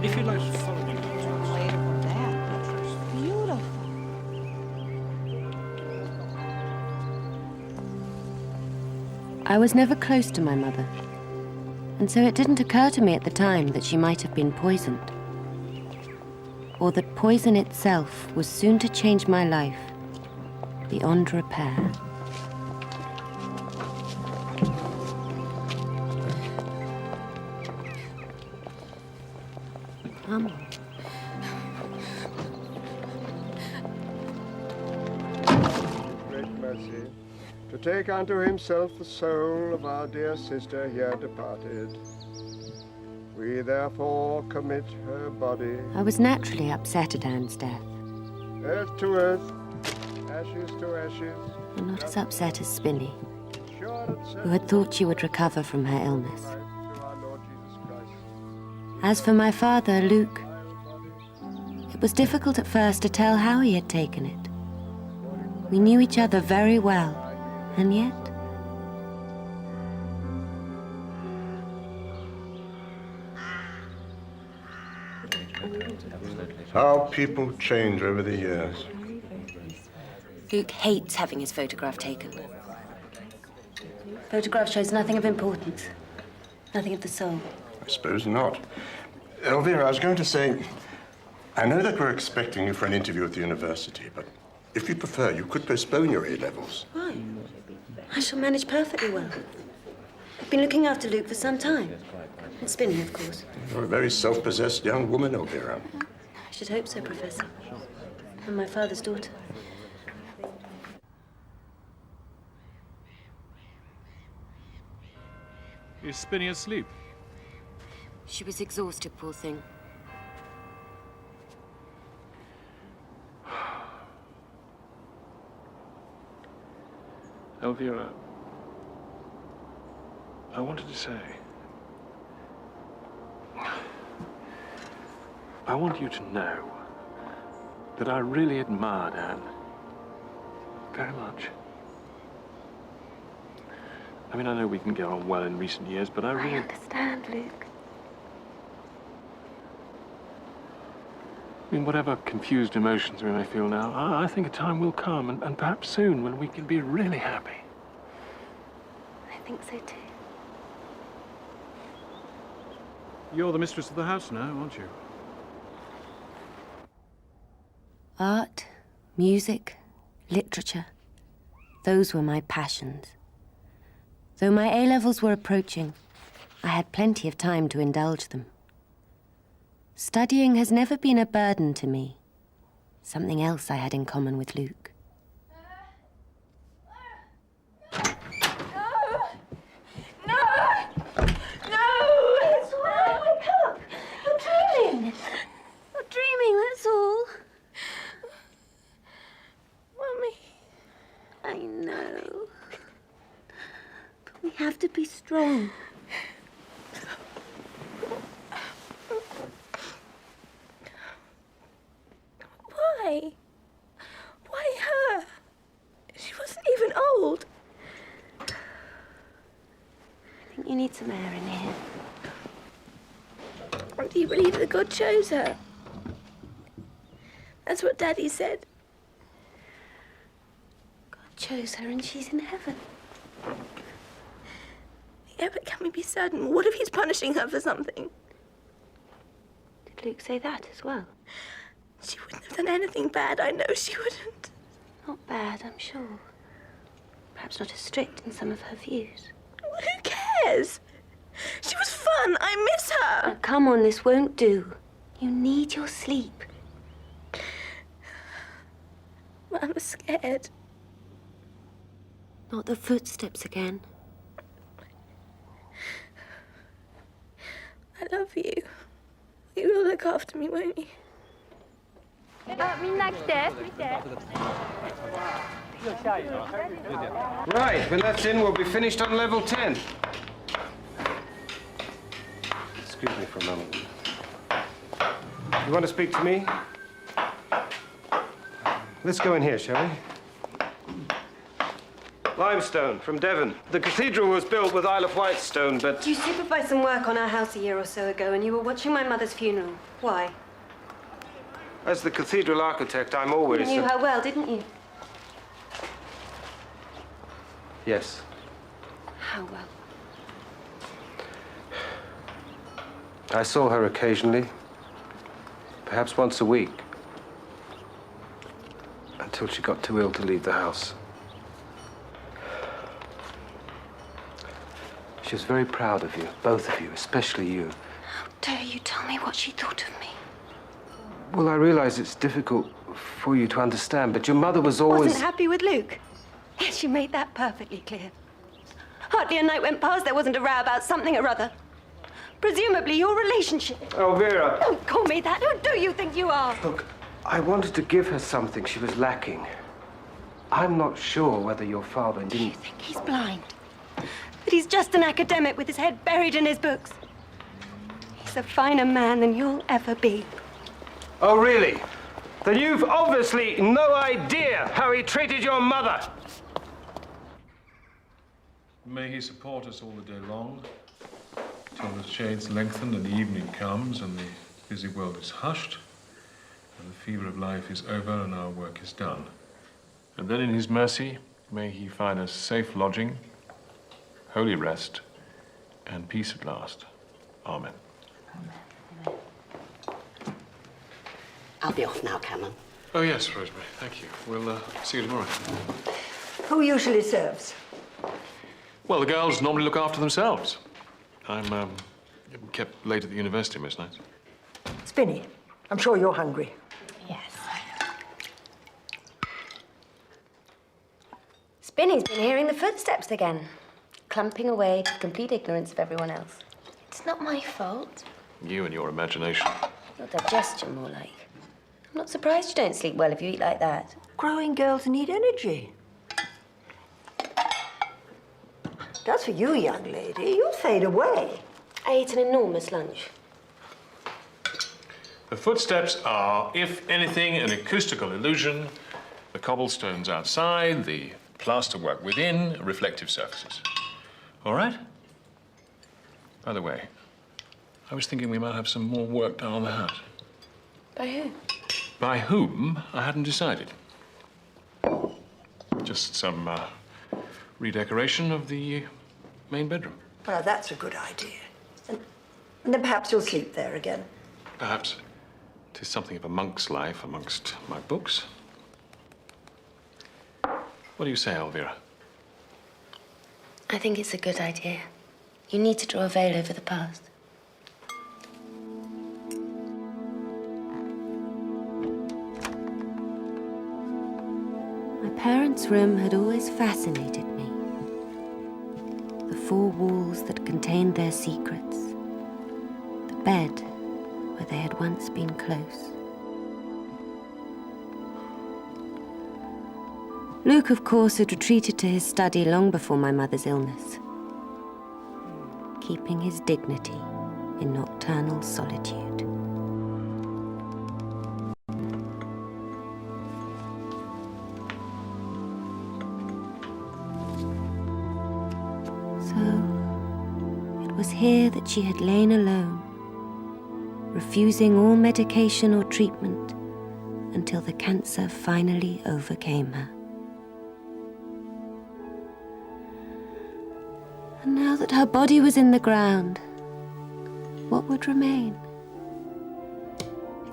And if you'd like to follow me... Beautiful. I was never close to my mother, and so it didn't occur to me at the time that she might have been poisoned, or that poison itself was soon to change my life beyond repair. Great mercy, to take unto himself the soul of our dear sister here departed. We therefore commit her body. I was naturally upset at Anne's death, Earth to earth, ashes to ashes. and not as upset as Spinny, Sure that who had thought she would recover from her illness. life through our Lord Jesus Christ. As for my father, Luke, it was difficult at first to tell how he had taken it. We knew each other very well, and yet... How people change over the years. Luke hates having his photograph taken. Photograph shows nothing of importance, nothing of the soul. I suppose not. Elvira, I was going to say, I know that we're expecting you for an interview at the university, but if you prefer, you could postpone your A-levels. Why? I shall manage perfectly well. I've been looking after Luke for some time. And Spinny, of course. You're a very self-possessed young woman, Elvira. I should hope so, Professor. I'm my father's daughter. Is Spinny asleep? She was exhausted, poor thing. Elvira, I wanted to say... I want you to know that I really admired Anne. Very much. I mean, I know we can get on well in recent years, but I really... I understand, Luke. I mean, whatever confused emotions we may feel now, I think a time will come, and perhaps soon, when we can be really happy. I think so, too. You're the mistress of the house now, aren't you? Art, music, literature, those were my passions. Though my A-levels were approaching, I had plenty of time to indulge them. Studying has never been a burden to me, something else I had in common with Luke. That's all. Mummy. I know. But we have to be strong. Why? Why her? She wasn't even old. I think you need some air in here. Do you believe that God chose her? That's what Daddy said. God chose her and she's in heaven. Yeah, but can we be certain? What if he's punishing her for something? Did Luke say that as well? She wouldn't have done anything bad. I know she wouldn't. Not bad, I'm sure. Perhaps not as strict in some of her views. Who cares? She was fun. I miss her. Now, come on, this won't do. You need your sleep. I'm scared. Not the footsteps again. I love you. You will look after me, won't you? Right, when that's in, we'll be finished on level 10. Excuse me for a moment. You want to speak to me? Let's go in here, shall we? Limestone, from Devon. The cathedral was built with Isle of Wight stone, but... You supervised some work on our house a year or so ago, and you were watching my mother's funeral. Why? As the cathedral architect, I'm always... You knew her well, didn't you? Yes. How well? I saw her occasionally, perhaps once a week, until she got too ill to leave the house. She was very proud of you, both of you, especially you. How dare you tell me what she thought of me? Well, I realize it's difficult for you to understand, but your mother was always... Wasn't happy with Luke. Yes, you made that perfectly clear. Hardly a night went past there wasn't a row about something or other. Presumably your relationship. Oh, Vera. Don't call me that. Who do you think you are? Look, I wanted to give her something she was lacking. I'm not sure whether your father Do you didn't... think he's blind? That he's just an academic with his head buried in his books? He's a finer man than you'll ever be. Oh, really? Then you've obviously no idea how he treated your mother. May he support us all the day long, till the shades lengthen and the evening comes and the busy world is hushed, and the fever of life is over and our work is done. And then in his mercy, may he find us safe lodging, holy rest, and peace at last. Amen. I'll be off now, Cameron. Oh, yes, Rosemary, thank you. We'll see you tomorrow. Who usually serves? Well, the girls normally look after themselves. I'm kept late at the university most nights. Spinny, I'm sure you're hungry. Yes. Spinny's been hearing the footsteps again, clumping away to complete ignorance of everyone else. It's not my fault. You and your imagination. Your digestion, more like. I'm not surprised you don't sleep well if you eat like that. Growing girls need energy. That's for you, young lady. You'll fade away. I ate an enormous lunch. The footsteps are, if anything, an acoustical illusion. The cobblestones outside, the plasterwork within, reflective surfaces. All right? By the way, I was thinking we might have some more work done on the house. By who? By whom, I hadn't decided. Just some redecoration of the main bedroom. Well, that's a good idea. And then perhaps you'll sleep there again. Perhaps. 'Tis something of a monk's life amongst my books. What do you say, Elvira? I think it's a good idea. You need to draw a veil over the past. My parents' room had always fascinated me. The four walls that contained their secrets. The bed where they had once been close. Luke, of course, had retreated to his study long before my mother's illness, keeping his dignity in nocturnal solitude. So, it was here that she had lain alone, refusing all medication or treatment until the cancer finally overcame her. And now that her body was in the ground, what would remain?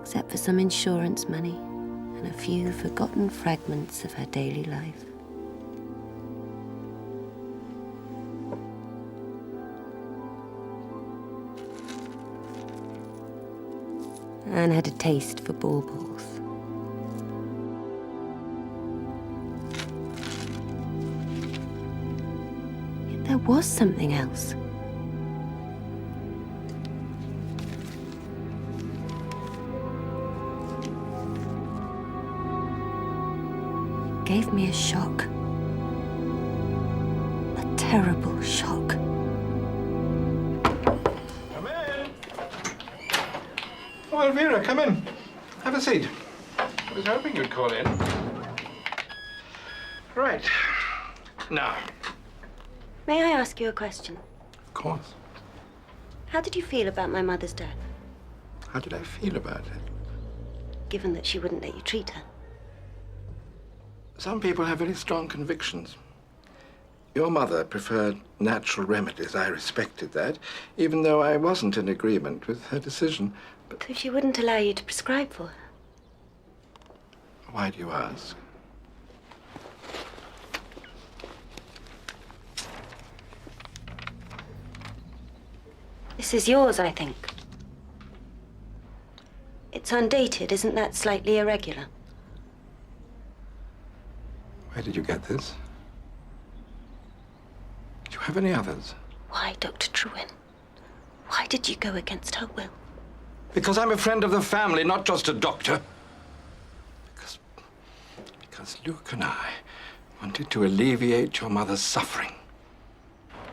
Except for some insurance money and a few forgotten fragments of her daily life. Anne had a taste for baubles. Yet there was something else. It gave me a shock. A terrible shock. Come in. Oh, Elvira, come in. Have a seat. I was hoping you'd call in. Right. Now. May I ask you a question? Of course. How did you feel about my mother's death, How did I feel about it? given that she wouldn't let you treat her? Some people have very strong convictions. Your mother preferred natural remedies. I respected that, even though I wasn't in agreement with her decision. But So she wouldn't allow you to prescribe for her? why do you ask? This is yours, I think. It's undated. Isn't that slightly irregular? Where did you get this? Do you have any others? Why, Dr. Trewin? Why did you go against her will? Because I'm a friend of the family, not just a doctor. Because Luke and I wanted to alleviate your mother's suffering.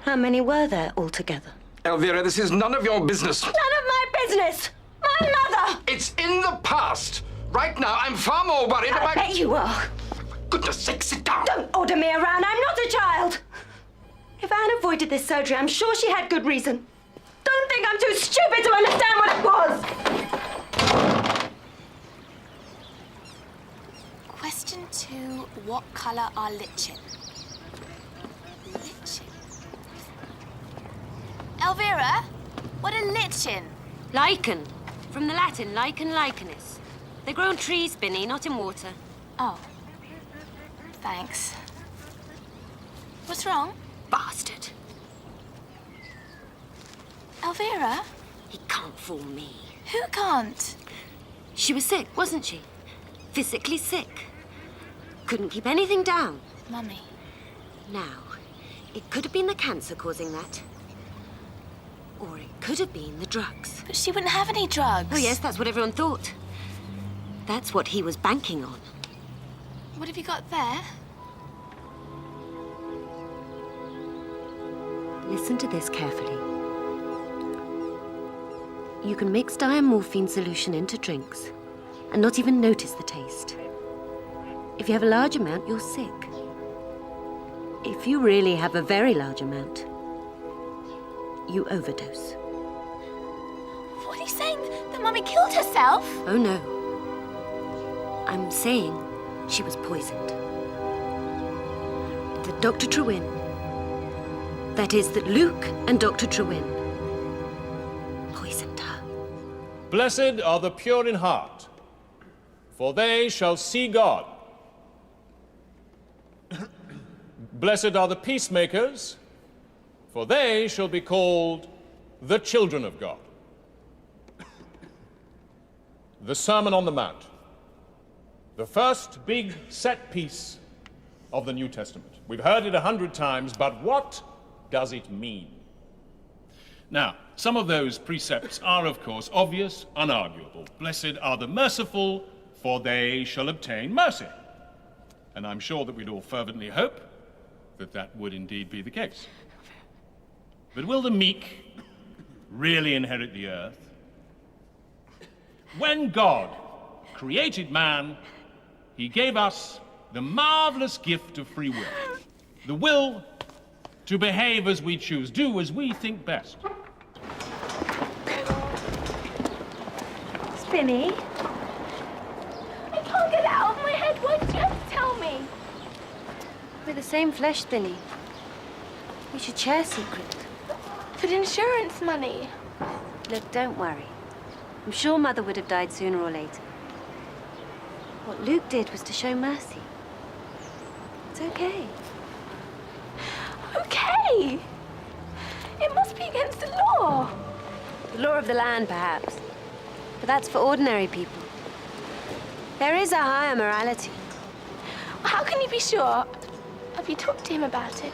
How many were there altogether? Elvira, this is none of your business. None of my business! My mother! It's in the past. Right now, I'm far more worried I about... bet you are. For goodness sake, sit down. Don't order me around. I'm not a child. If Anne avoided this surgery, I'm sure she had good reason. Don't think I'm too stupid to understand what it was. Question 2. What colour are lichen? Lichen? Elvira, what are lichen? Lichen. From the Latin, lichen lichenis. They grow on trees, Binny, not in water. Oh. Thanks. What's wrong? Bastard. Elvira? He can't fool me. Who can't? She was sick, wasn't she? Physically sick. Couldn't keep anything down. Mummy. Now, it could have been the cancer causing that. Or it could have been the drugs. But she wouldn't have any drugs. Oh, yes, that's what everyone thought. That's what he was banking on. What have you got there? Listen to this carefully. You can mix diamorphine solution into drinks and not even notice the taste. If you have a large amount, you're sick. If you really have a very large amount, you overdose. What are you saying? That Mummy killed herself? Oh, no. I'm saying she was poisoned. That Dr. Trewin, that is, that Luke and Dr. Trewin poisoned her. Blessed are the pure in heart, for they shall see God. Blessed are the peacemakers, for they shall be called the children of God. The Sermon on the Mount, the first big set piece of the New Testament. We've heard it 100 times, but what does it mean? Now, some of those precepts are, of course, obvious, unarguable. Blessed are the merciful, for they shall obtain mercy. And I'm sure that we'd all fervently hope that that would indeed be the case. But will the meek really inherit the earth? When God created man, he gave us the marvelous gift of free will. The will to behave as we choose, do as we think best. Spinny? I can't get it out of my head. Why did you have to tell me? We're the same flesh, Spinny. We should share secret. For insurance money. Look, don't worry. I'm sure Mother would have died sooner or later. What Luke did was to show mercy. It's okay. Okay. It must be against the law. The law of the land, perhaps. But that's for ordinary people. There is a higher morality. How can you be sure? Have you talked to him about it?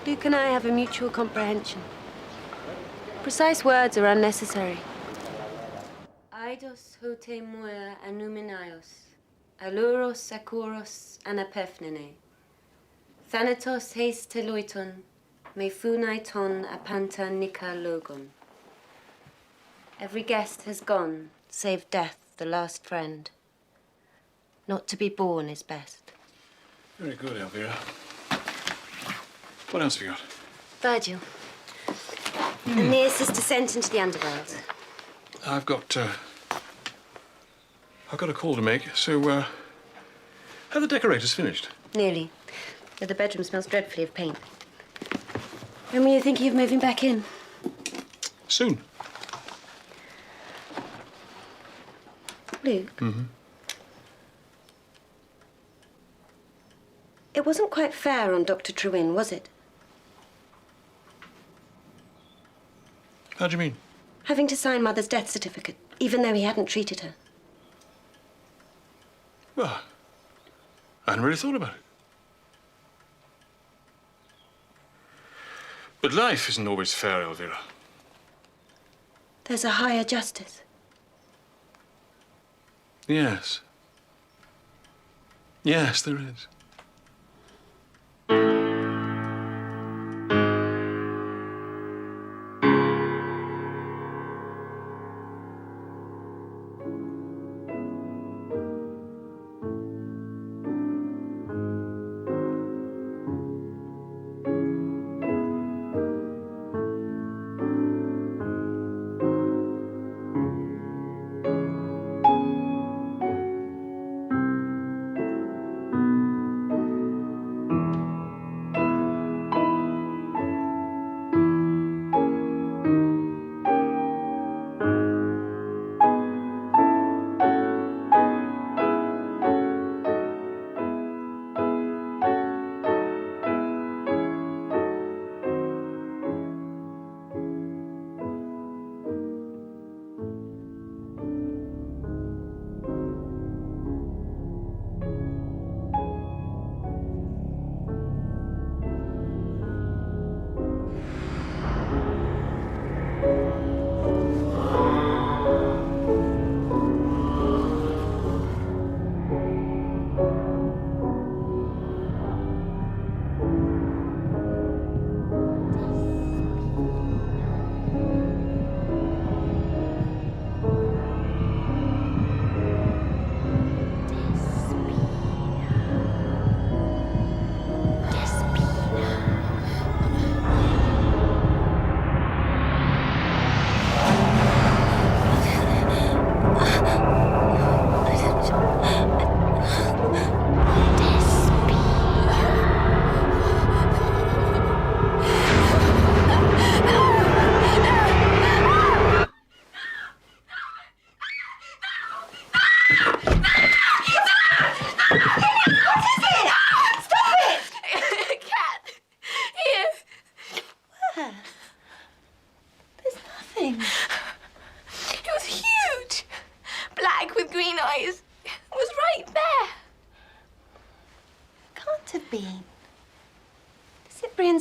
Luke and I have a mutual comprehension. Precise words are unnecessary. Eidos hote moer anumenaios, aluros sakuros anapephnene. Thanatos heis teloiton, me funai ton apanta nika logon. Every guest has gone, save death, the last friend. Not to be born is best. Very good, Elvira. What else have you got? Virgil. Aeneas' descent into the underworld. I've got a call to make, so, have the decorators finished? Nearly. But the bedroom smells dreadfully of paint. When were you thinking of moving back in? Soon. Luke? Mm-hmm. It wasn't quite fair on Dr. Trewin, was it? How do you mean? Having to sign Mother's death certificate, even though he hadn't treated her. Well, I hadn't really thought about it. But life isn't always fair, Elvira. There's a higher justice. Yes. Yes, there is.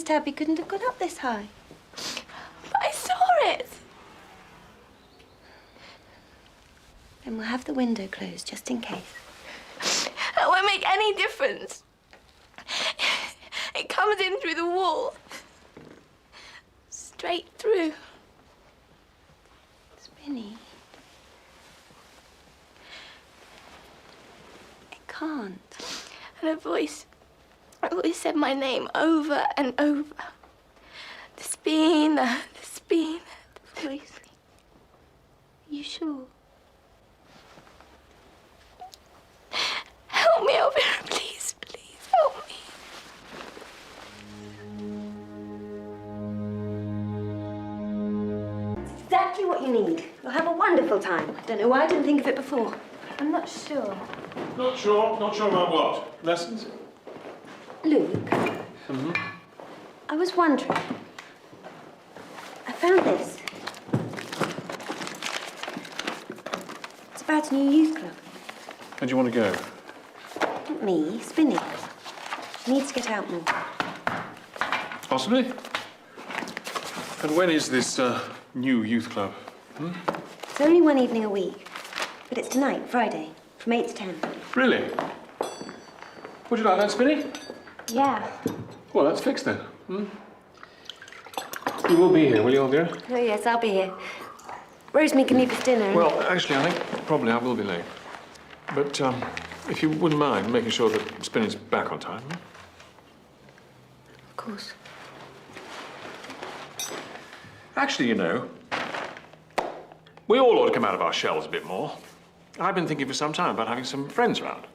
Tabby couldn't have gone up this high. But I saw it. Then we'll have the window closed, just in case. That won't make any difference. It comes in through the wall. Straight through. Spinny. It can't. And a voice said my name over and over. The Spina, the Spina, the voice. You sure? Help me, Elvira, please, please, help me. It's exactly what you need. You'll have a wonderful time. I don't know why I didn't think of it before. I'm not sure. Not sure? Not sure about what? Lessons? Luke, I was wondering. I found this. It's about a new youth club. Where do you want to go? Not me, Spinny. She needs to get out more. Possibly. And when is this new youth club? It's only one evening a week. But it's tonight, Friday, from 8 to 10. Really? Would you like that, Spinny? Yeah. Well, that's fixed then. You will be here, will you, Elvira? Oh, yes, I'll be here. Rosemary can leave us dinner. Well, actually, I think probably I will be late. But If you wouldn't mind making sure that Spinny's back on time. Of course. Actually, you know, we all ought to come out of our shells a bit more. I've been thinking for some time about having some friends around.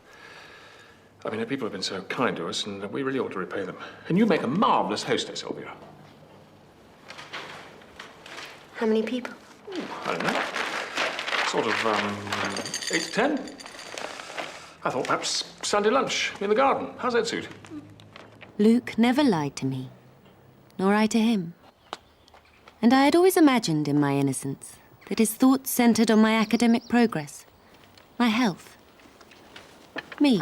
I mean, people have been so kind to us, and we really ought to repay them. And you make a marvelous hostess, Elvira. How many people? I don't know. Sort of, 8 to 10. I thought perhaps Sunday lunch in the garden. How's that suit? Luke never lied to me, nor I to him. And I had always imagined in my innocence that his thoughts centered on my academic progress, my health, me.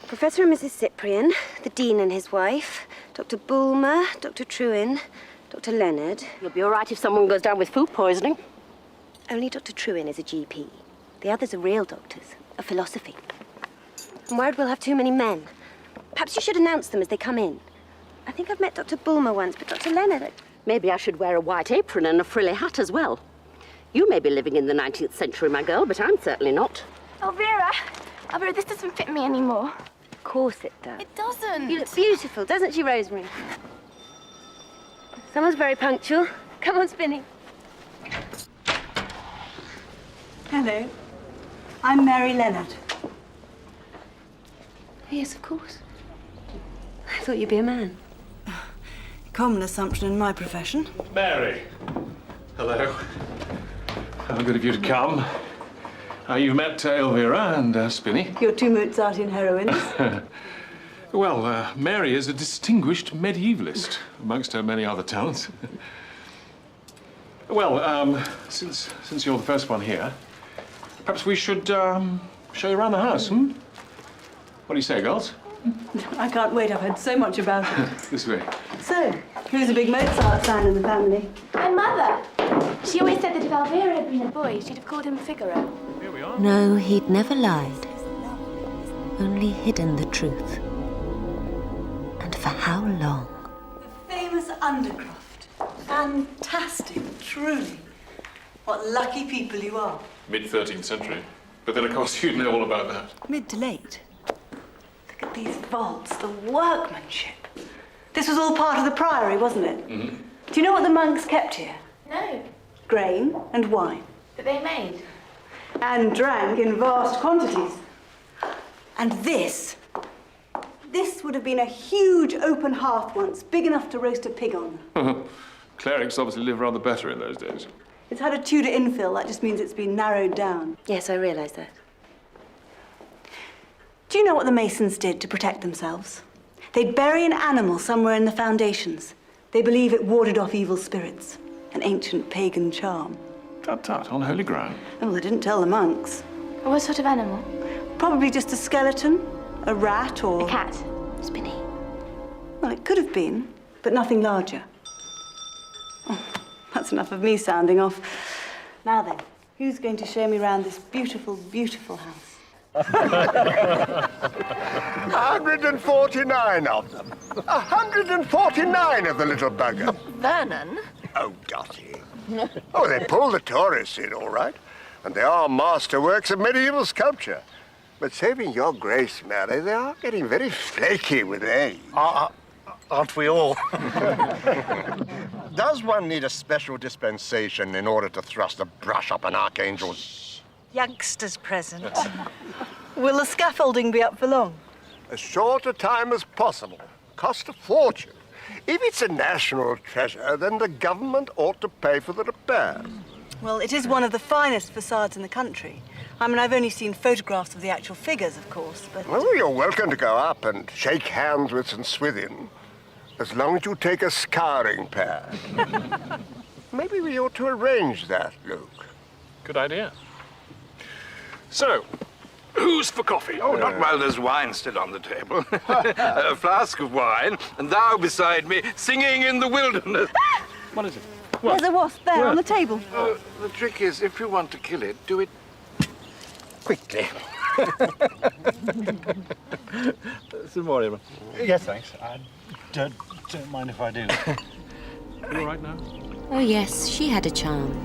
Professor and Mrs. Cyprian, the Dean and his wife, Dr. Bulmer, Dr. Trewin, Dr. Leonard. You'll be all right if someone goes down with food poisoning. Only Dr. Trewin is a GP. The others are real doctors, of philosophy. I'm worried we'll have too many men. Perhaps you should announce them as they come in. I think I've met Dr. Bulmer once, but Dr. Leonard... Maybe I should wear a white apron and a frilly hat as well. You may be living in the 19th century, my girl, but I'm certainly not. Elvira! Elvira, this doesn't fit me anymore. Of course it does. It doesn't. You look beautiful, doesn't she, Rosemary? Someone's very punctual. Come on, Spinny. Hello. I'm Mary Leonard. Yes, of course. I thought you'd be a man. Common assumption in my profession. Mary. Hello. How good of you to come. You've met Elvira and Spinny. Your two Mozartian heroines. Well, Mary is a distinguished medievalist, amongst her many other talents. Well, since you're the first one here, perhaps we should show you around the house, hmm? What do you say, girls? I can't wait. I've heard so much about it. This way. So, who's a big Mozart fan in the family? My mother. She always said that if Elvira had been a boy, she'd have called him Figaro. Here we are. No, he'd never lied, only hidden the truth. And for how long? The famous Undercroft. Fantastic, truly. What lucky people you are. Mid-13th century. But then, of course, you'd know all about that. Mid to late. Look at these vaults, the workmanship. This was all part of the priory, wasn't it? Mm-hmm. Do you know what the monks kept here? No, Grain and wine. that they made. And drank in vast quantities. And this would have been a huge open hearth once, big enough to roast a pig on. Clerics obviously lived rather better in those days. It's had a Tudor infill, that just means it's been narrowed down. Yes, I realise that. Do you know what the Masons did to protect themselves? They'd bury an animal somewhere in the foundations. They believe it warded off evil spirits, an ancient pagan charm. Tut-tut, on holy ground. Oh, they didn't tell the monks. What sort of animal? Probably just a skeleton, a rat, or... A cat. Spinny. Well, it could have been, but nothing larger. Oh, that's enough of me sounding off. Now then, who's going to show me around this beautiful, beautiful house? 149 of them. 149 of the little bugger. Vernon? Oh, Dottie. Oh, they pull the tourists in, all right. And they are masterworks of medieval sculpture. But saving your grace, Mary, they are getting very flaky with age. Aren't we all? Does one need a special dispensation in order to thrust a brush up an archangel's... Youngsters present. Will the scaffolding be up for long? As short a time as possible. Cost a fortune. If it's a national treasure, then the government ought to pay for the repairs. Well, it is one of the finest facades in the country. I mean, I've only seen photographs of the actual figures, of course, but... Well, you're welcome to go up and shake hands with St. Swithin, as long as you take a scouring pad. Maybe we ought to arrange that, Luke. Good idea. So, who's for coffee? Oh, not while there's wine still on the table. A flask of wine, and thou beside me, singing in the wilderness. What is it? There's a wasp there on the table. The trick is, if you want to kill it, do it quickly. Some more, Emma. Yes, thanks. I don't mind if I do. You all right now? Oh, yes, she had a charm.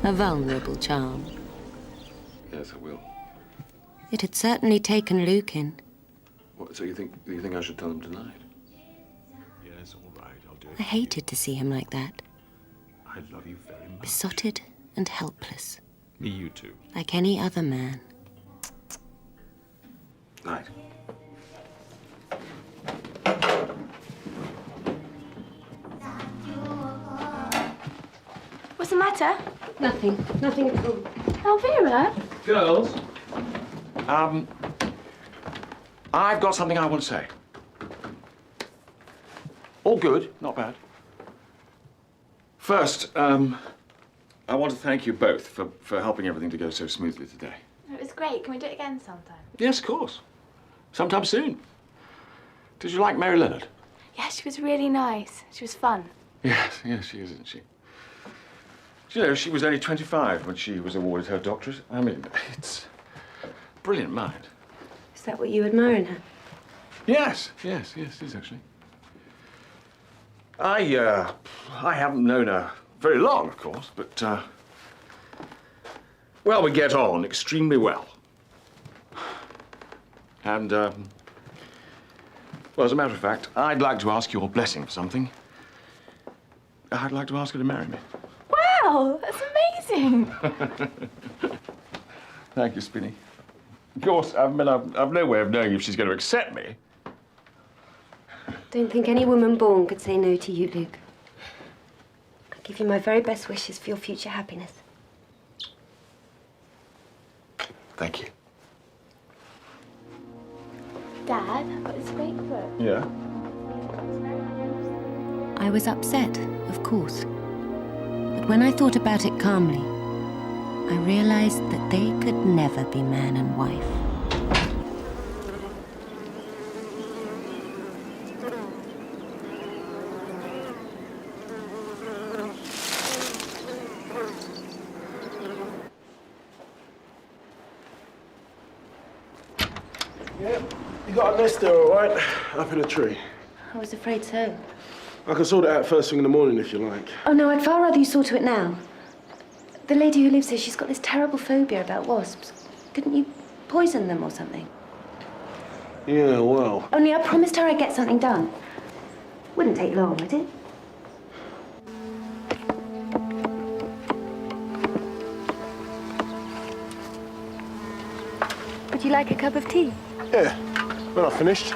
A vulnerable charm. Yes, I will. It had certainly taken Luke in. What, so you think I should tell them tonight? Yes, all right, I'll do it. I hated to see him like that. I love you very much. Besotted and helpless. Me, you too. Like any other man. Night. What's the matter? Nothing. Nothing at all. Elvira? Girls. I've got something I want to say. All good, not bad. First, I want to thank you both for helping everything to go so smoothly today. It was great. Can we do it again sometime? Yes, of course. Sometime soon. Did you like Mary Leonard? Yeah, she was really nice. She was fun. Yes, she is, isn't she? You know, she was only 25 when she was awarded her doctorate. I mean, it's a brilliant mind. Is that what you admire in her? Yes, it is actually. I haven't known her very long, of course, but, well, we get on extremely well. And, well, as a matter of fact, I'd like to ask your blessing for something. I'd like to ask her to marry me. Wow, that's amazing. Thank you, Spinny. Of course, I mean, I've no way of knowing if she's going to accept me. Don't think any woman born could say no to you, Luke. I give you my very best wishes for your future happiness. Thank you. Dad, I've got this great book. Yeah? I was upset, of course. But when I thought about it calmly, I realized that they could never be man and wife. Yeah, you got a nest there, all right? Up in a tree. I was afraid so. I can sort it out first thing in the morning if you like. Oh, no, I'd far rather you saw to it now. The lady who lives here, she's got this terrible phobia about wasps. Couldn't you poison them or something? Yeah, well... Only I promised her I'd get something done. Wouldn't take long, would it? Would you like a cup of tea? Yeah, when I've finished.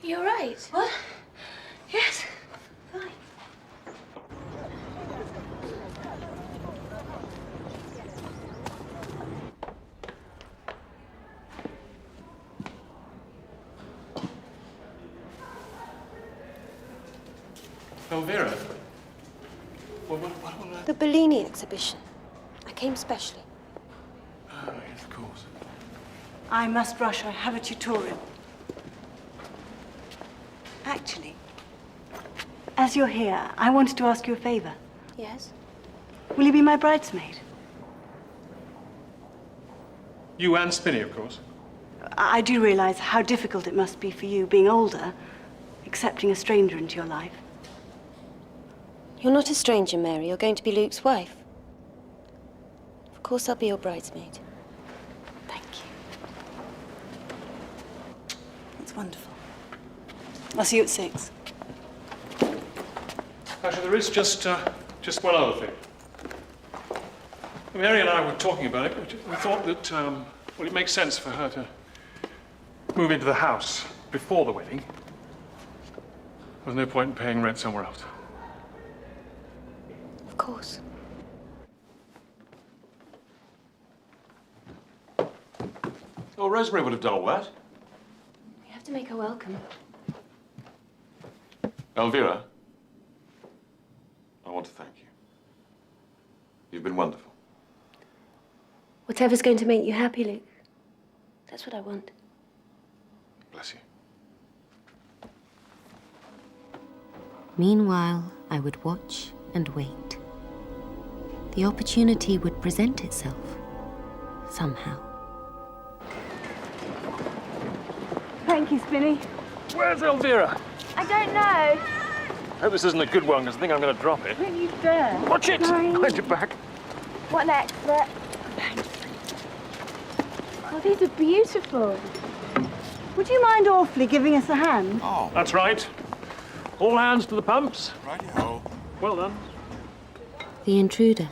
You're right. What? Yes. Fine. Elvira? Well, what on earth? The Bellini exhibition. I came specially. Oh, yes, of course. I must rush. I have a tutorial. Actually, as you're here, I wanted to ask you a favor. Yes? Will you be my bridesmaid? You and Spinny, of course. I do realize how difficult it must be for you, being older, accepting a stranger into your life. You're not a stranger, Mary. You're going to be Luke's wife. Of course, I'll be your bridesmaid. Thank you. That's wonderful. I'll see you at 6. Actually, there is just one other thing. Mary and I were talking about it. We thought that, well, it makes sense for her to move into the house before the wedding. There's no point in paying rent somewhere else. Of course. Oh, Rosemary would have done all that. We have to make her welcome. Elvira, I want to thank you. You've been wonderful. Whatever's going to make you happy, Luke. That's what I want. Bless you. Meanwhile, I would watch and wait. The opportunity would present itself, somehow. Thank you, Spinny. Where's Elvira? I don't know. I hope this isn't a good one, because I think I'm going to drop it. Don't you dare. Watch it! Behind your back. What next? Oh, these are beautiful. Would you mind awfully giving us a hand? Oh. That's right. All hands to the pumps. Righty-ho. Well done. The intruder.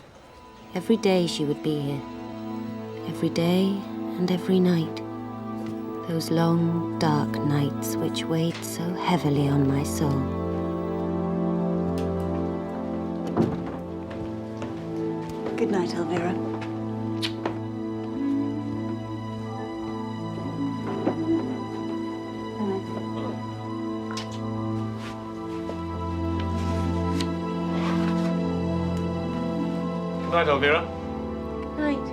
Every day she would be here. Every day and every night. Those long, dark nights which weighed so heavily on my soul. Good night, Elvira. Good night, Elvira. Good night.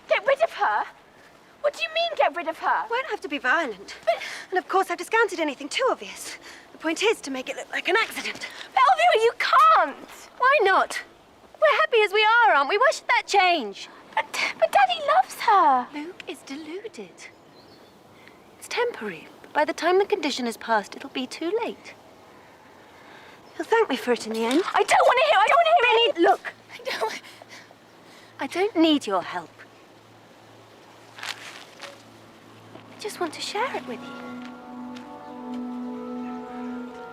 Get rid of her? What do you mean, get rid of her? Won't have to be violent. And of course, I've discounted anything too obvious. The point is to make it look like an accident. But Elvira, you can't! Why not? We're happy as we are, aren't we? Why should that change? But Daddy loves her. Luke is deluded. It's temporary, but by the time the condition is past, it'll be too late. He'll thank me for it in the end. I don't want to hear. I don't want to hear Benny, look. I don't need your help. I just want to share it with you.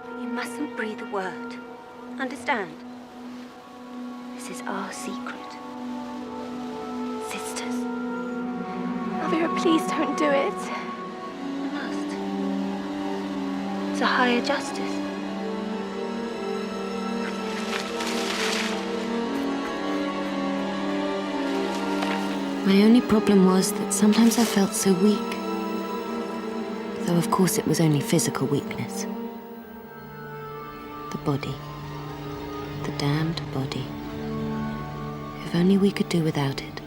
But you mustn't breathe a word. Understand? This is our secret. Sisters. Elvira, please don't do it. I must. It's a higher justice. My only problem was that sometimes I felt so weak. Though, of course, it was only physical weakness. The body. The damned body. If only we could do without it.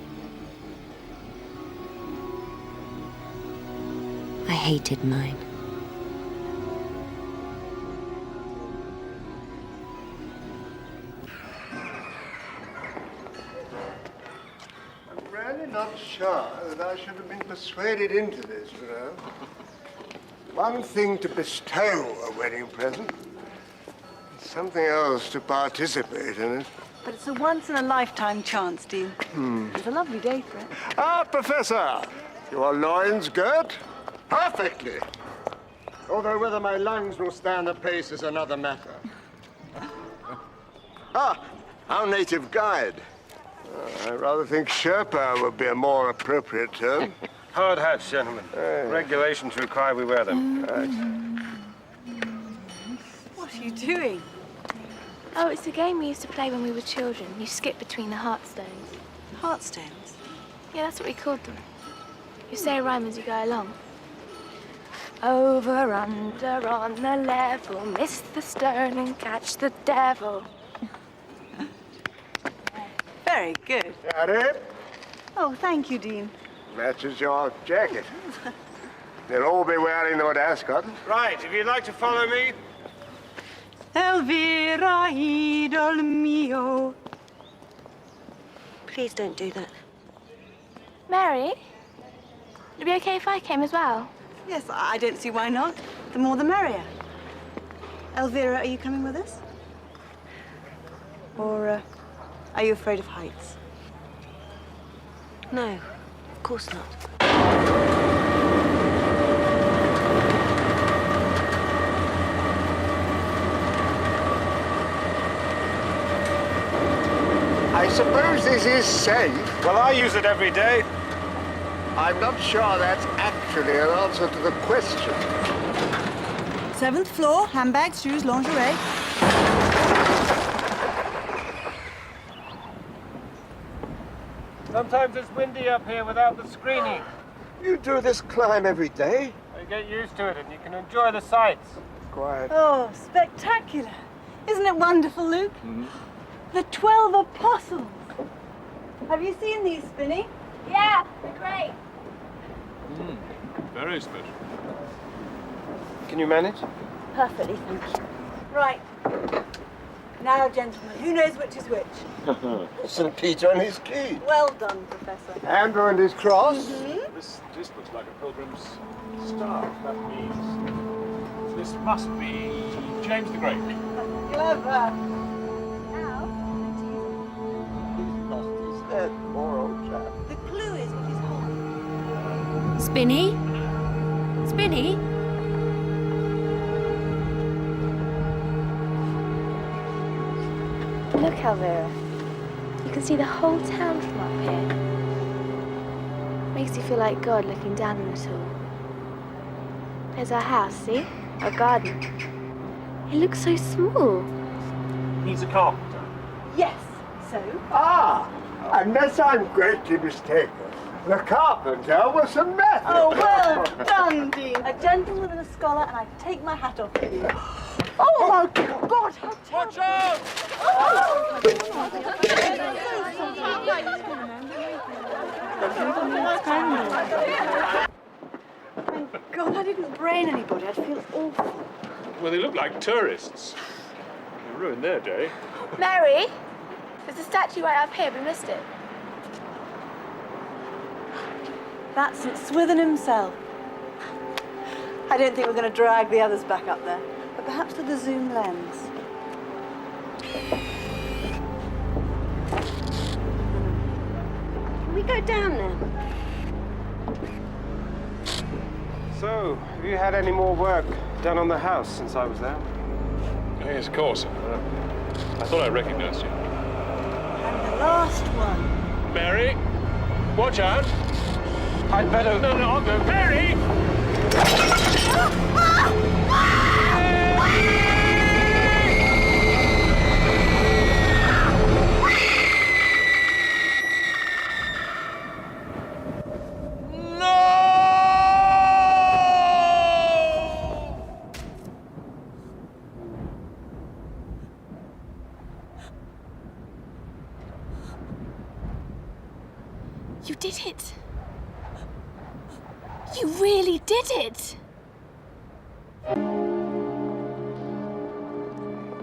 hated mine. I'm really not sure that I should have been persuaded into this, you know. One thing to bestow a wedding present, something else to participate in it. But it's a once-in-a-lifetime chance, Dean. It's a lovely day for it. Ah, Professor, your loins girt? Perfectly. Although whether my lungs will stand the pace is another matter. Ah, our native guide. I rather think Sherpa would be a more appropriate term. Hard hats, gentlemen. Regulations require we wear them. What are you doing? Oh, it's a game we used to play when we were children. You skip between the Heartstones. Heartstones? Yeah, that's what we called them. You say a rhyme as you go along. Over, under, on the level, miss the stone and catch the devil. Very good. Got it? Oh, thank you, Dean. Matches your jacket. They'll all be wearing their ascot. Right, if you'd like to follow me. Elvira, idol mio. Please don't do that. Mary, would it be okay if I came as well? Yes, I don't see why not. The more the merrier. Elvira, are you coming with us? Or are you afraid of heights? No, of course not. I suppose this is safe. Well, I use it every day. I'm not sure that's actually an answer to the question. 7th floor, handbags, shoes, lingerie. Sometimes it's windy up here without the screening. You do this climb every day? You get used to it and you can enjoy the sights. Quiet. Oh, spectacular. Isn't it wonderful, Luke? The 12 apostles. Have you seen these, Spinny? Yeah, they're great. Very special. Can you manage? Perfectly, thank you. Right. Now, gentlemen, who knows which is which? St. Peter and his key. Well done, Professor. Andrew and his cross. This looks like a pilgrim's staff. That means this must be James the Great. Clever. That poor old chap. The clue is what he's holding. Spinny? Spinny? Look, Elvira. You can see the whole town from up here. Makes you feel like God looking down on it all. There's our house, see? Our garden. It looks so small. He's a carpenter. Yes, so? Ah, unless I'm greatly mistaken, the carpenter was a method. Oh, well done, Dean. A gentleman and a scholar, and I take my hat off to you. Oh, my God, how terrible. Watch out! Thank God I didn't brain anybody. I'd feel awful. Well, they look like tourists. They ruined their day. Mary, there's a statue right up here. We missed it. That's St. Swithin himself. I don't think we're going to drag the others back up there, but perhaps with the zoom lens. Can we go down now? So, have you had any more work done on the house since I was there? Yes, of course. I thought I recognized you. And the last one. Mary, watch out. I'd better... No, I'll go. Mary! You did it. You really did it!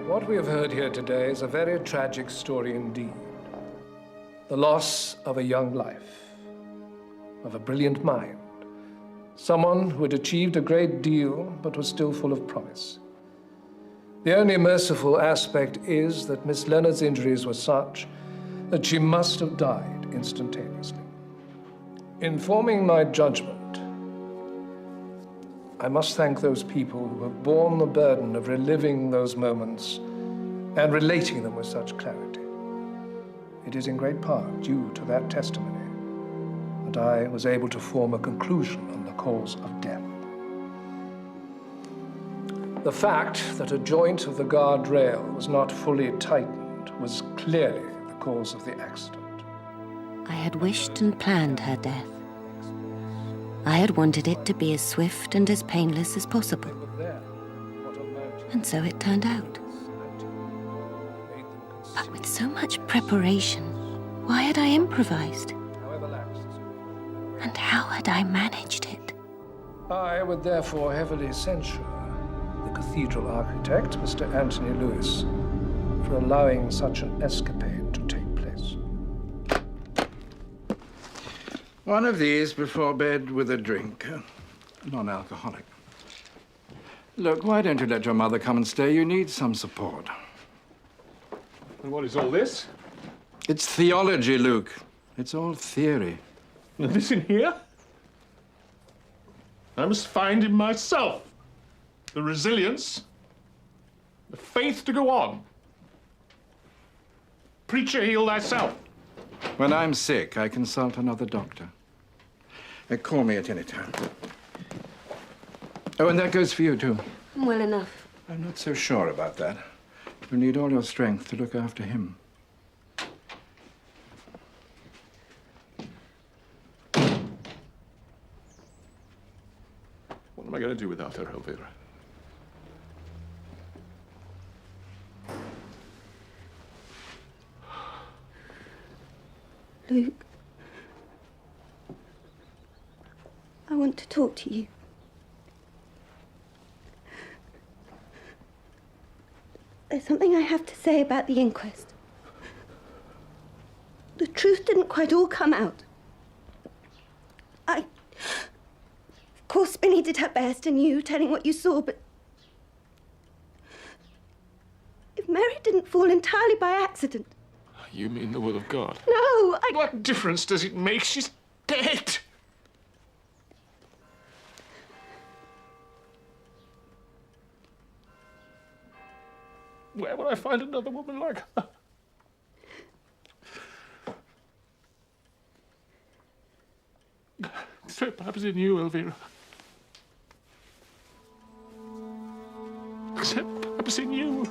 What we have heard here today is a very tragic story indeed. The loss of a young life, of a brilliant mind, someone who had achieved a great deal but was still full of promise. The only merciful aspect is that Miss Leonard's injuries were such that she must have died instantaneously. In forming my judgment, I must thank those people who have borne the burden of reliving those moments and relating them with such clarity. It is in great part due to that testimony that I was able to form a conclusion on the cause of death. The fact that a joint of the guardrail was not fully tightened was clearly the cause of the accident. I had wished and planned her death. I had wanted it to be as swift and as painless as possible. And so it turned out. But with so much preparation, why had I improvised? And how had I managed it? I would therefore heavily censure the cathedral architect, Mr. Anthony Lewis, for allowing such an escapade to take place. One of these before bed with a drink. Non-alcoholic. Look, why don't you let your mother come and stay? You need some support. And what is all this? It's theology, Luke. It's all theory. And this in here? I must find in myself the resilience, the faith to go on. Preacher, heal thyself. When I'm sick, I consult another doctor. Call me at any time. Oh, and that goes for you, too. I'm well enough. I'm not so sure about that. You need all your strength to look after him. What am I going to do without her, Elvira? Luke, I want to talk to you. There's something I have to say about the inquest. The truth didn't quite all come out. Of course, Spinny did her best and you telling what you saw, but if Mary didn't fall entirely by accident. You mean the will of God? No, What difference does it make? She's dead. Where would I find another woman like her? Except perhaps in you, Elvira. Except perhaps in you.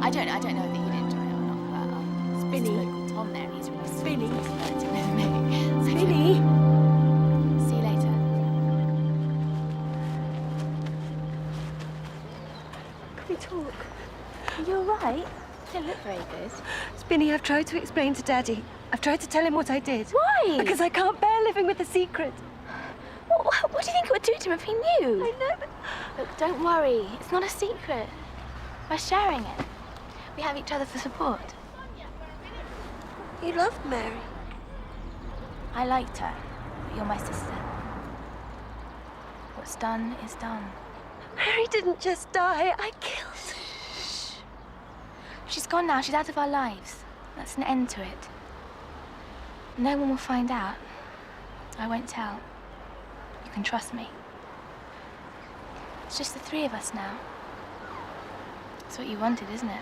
I don't know that you'd enjoy it or not, but Spinny. There's a local Tom there, and he's really Spinny. Flirting with me. Spinny. See you later. Can we talk? Are you all right? You don't look very good. Spinny, I've tried to explain to Daddy. I've tried to tell him what I did. Why? Because I can't bear living with a secret. What do you think it would do to him if he knew? I know, but... Look, don't worry. It's not a secret. We're sharing it. We have each other for support. You loved Mary. I liked her, but you're my sister. What's done is done. Mary didn't just die. I killed her. She's gone now. She's out of our lives. That's an end to it. No one will find out. I won't tell. You can trust me. It's just the three of us now. That's what you wanted, isn't it?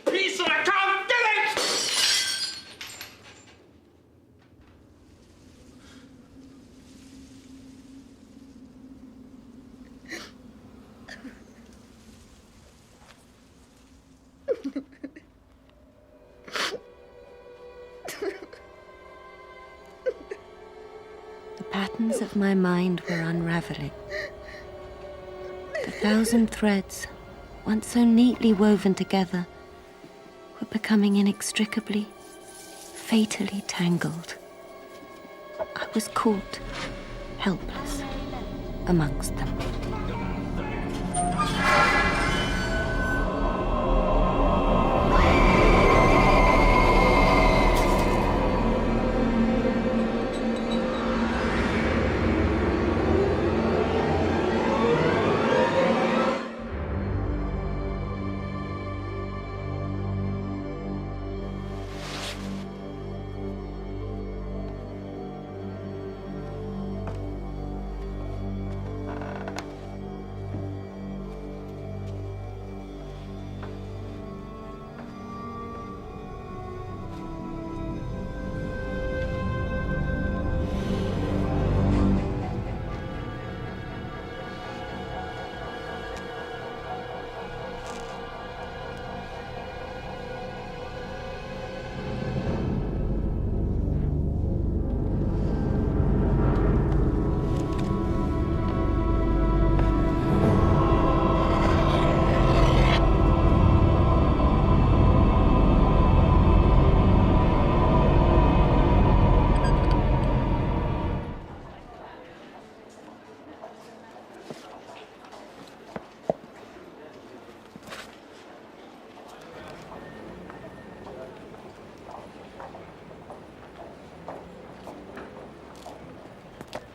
Peace and patterns of my mind were unraveling. The thousand threads, once so neatly woven together, were becoming inextricably, fatally tangled. I was caught, helpless, amongst them.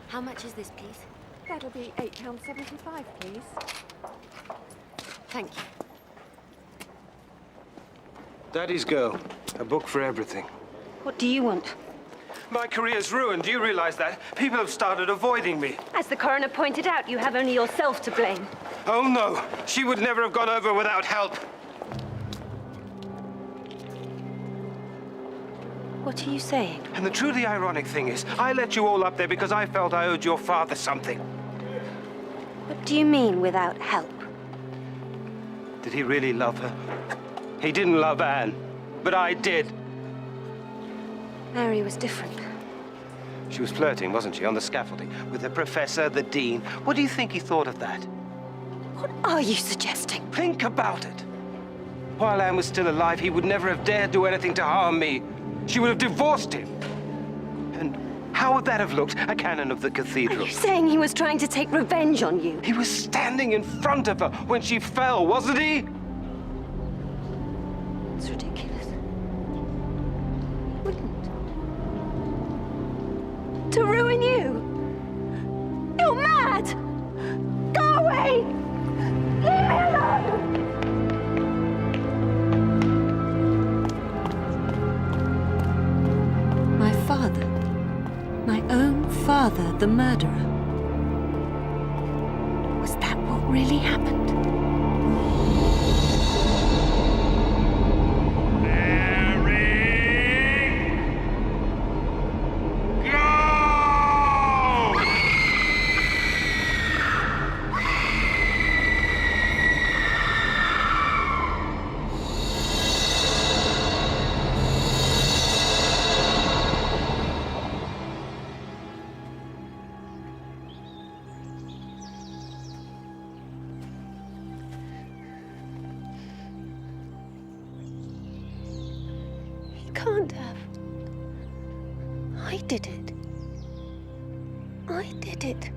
How much is this, please? That'll be £8.75, please. Thank you. Daddy's Girl. A book for everything. What do you want? My career's ruined. Do you realize that? People have started avoiding me. As the coroner pointed out, you have only yourself to blame. Oh, no. She would never have gone over without help. What are you saying? And the truly ironic thing is, I let you all up there because I felt I owed your father something. What do you mean, without help? Did he really love her? He didn't love Anne, but I did. Mary was different. She was flirting, wasn't she, on the scaffolding, with the professor, the dean. What do you think he thought of that? What are you suggesting? Think about it. While Anne was still alive, he would never have dared do anything to harm me. She would have divorced him. And how would that have looked, a canon of the cathedral? Are you saying he was trying to take revenge on you? He was standing in front of her when she fell, wasn't he? It's ridiculous. He wouldn't. To ruin you? You're mad! Go away! Leave me alone! My father, my own father, the murderer. Was that what really happened? Can't have. I did it. I did it.